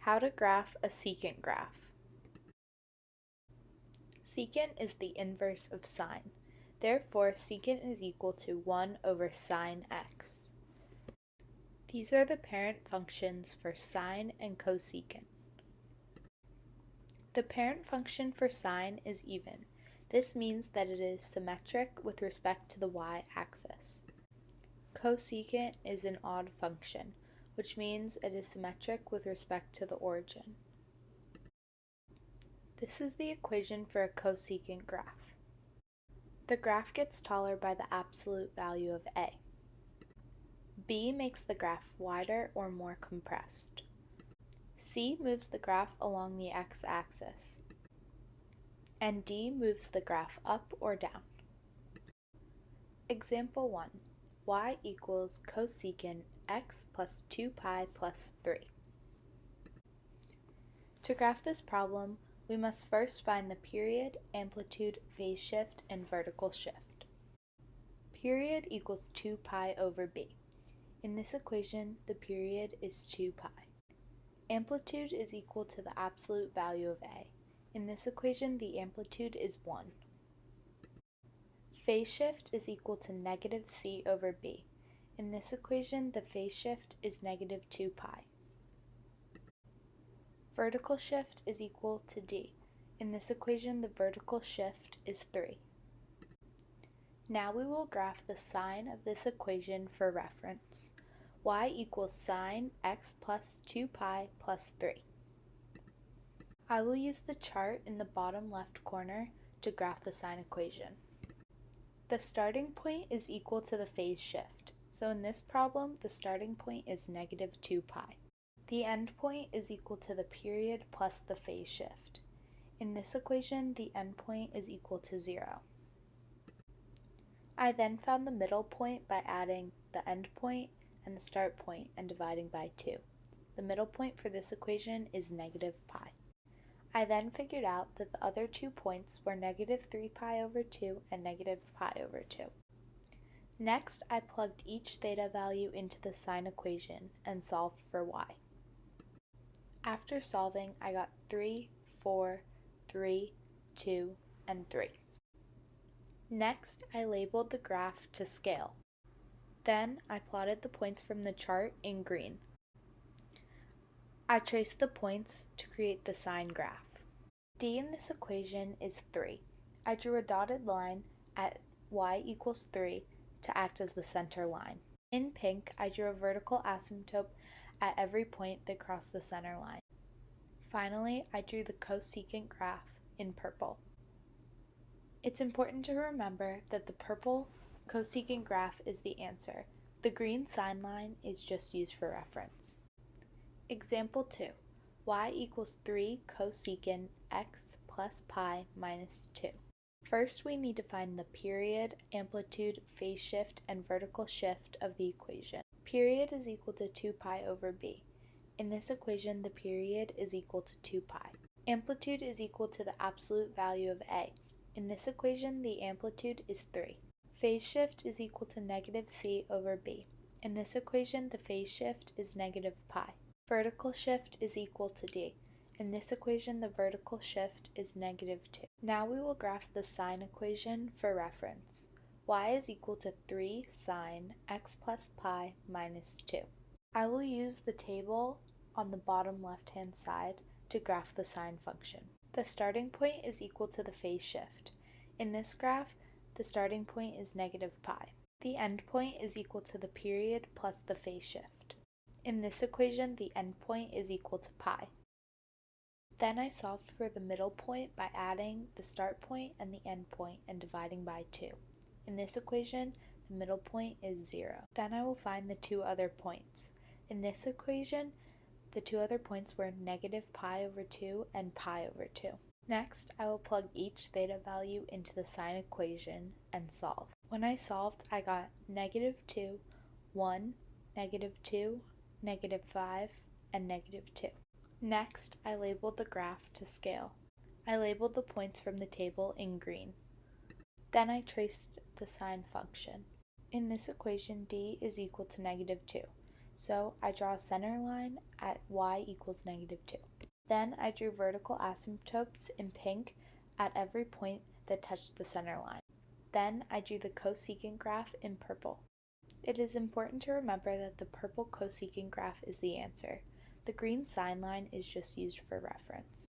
How to graph a secant graph. Secant is the inverse of sine. Therefore, secant is equal to 1 over sine x. These are the parent functions for sine and cosecant. The parent function for sine is even. This means that it is symmetric with respect to the y-axis. Cosecant is an odd function, which means it is symmetric with respect to the origin. This is the equation for a cosecant graph. The graph gets taller by the absolute value of a. B makes the graph wider or more compressed. C moves the graph along the x-axis. And D moves the graph up or down. Example 1. Y equals cosecant x plus 2 pi plus 3. To graph this problem, we must first find the period, amplitude, phase shift, and vertical shift. Period equals 2 pi over b. In this equation, the period is 2 pi. Amplitude is equal to the absolute value of a. In this equation, the amplitude is 1. Phase shift is equal to negative c over b. In this equation, the phase shift is negative 2 pi. Vertical shift is equal to d. In this equation, the vertical shift is 3. Now we will graph the sine of this equation for reference. Y equals sine x plus 2 pi plus 3. I will use the chart in the bottom left corner to graph the sine equation. The starting point is equal to the phase shift, so in this problem, the starting point is negative 2 pi. The endpoint is equal to the period plus the phase shift. In this equation, the endpoint is equal to 0. I then found the middle point by adding the endpoint and the start point and dividing by 2. The middle point for this equation is negative pi. I then figured out that the other 2 points were negative 3 pi over 2 and negative pi over 2. Next, I plugged each theta value into the sine equation and solved for y. After solving, I got 3, 4, 3, 2, and 3. Next, I labeled the graph to scale. Then, I plotted the points from the chart in green. I traced the points to create the sine graph. D in this equation is 3. I drew a dotted line at y equals 3 to act as the center line. In pink, I drew a vertical asymptote at every point that crossed the center line. Finally, I drew the cosecant graph in purple. It's important to remember that the purple cosecant graph is the answer. The green sine line is just used for reference. Example 2. Y equals 3 cosecant x plus pi minus 2. First, we need to find the period, amplitude, phase shift, and vertical shift of the equation. Period is equal to 2 pi over b. In this equation, the period is equal to 2 pi. Amplitude is equal to the absolute value of a. In this equation, the amplitude is 3. Phase shift is equal to negative c over b. In this equation, the phase shift is negative pi. Vertical shift is equal to d. In this equation, the vertical shift is negative 2. Now we will graph the sine equation for reference. Y is equal to 3 sine x plus pi minus 2. I will use the table on the bottom left-hand side to graph the sine function. The starting point is equal to the phase shift. In this graph, the starting point is negative pi. The endpoint is equal to the period plus the phase shift. In this equation, the endpoint is equal to pi. Then I solved for the middle point by adding the start point and the end point and dividing by 2. In this equation, the middle point is 0. Then I will find the 2 other points. In this equation, the 2 other points were negative pi over 2 and pi over 2. Next, I will plug each theta value into the sine equation and solve. When I solved, I got negative 2, 1, negative 2, negative 5, and negative 2. Next, I labeled the graph to scale. I labeled the points from the table in green. Then I traced the sine function. In this equation, d is equal to negative 2, So I draw a center line at y equals -2. Then I drew vertical asymptotes in pink at every point that touched the center line. Then I drew the cosecant graph in purple. It is important to remember that the purple cosecant graph is the answer. The green sign line is just used for reference.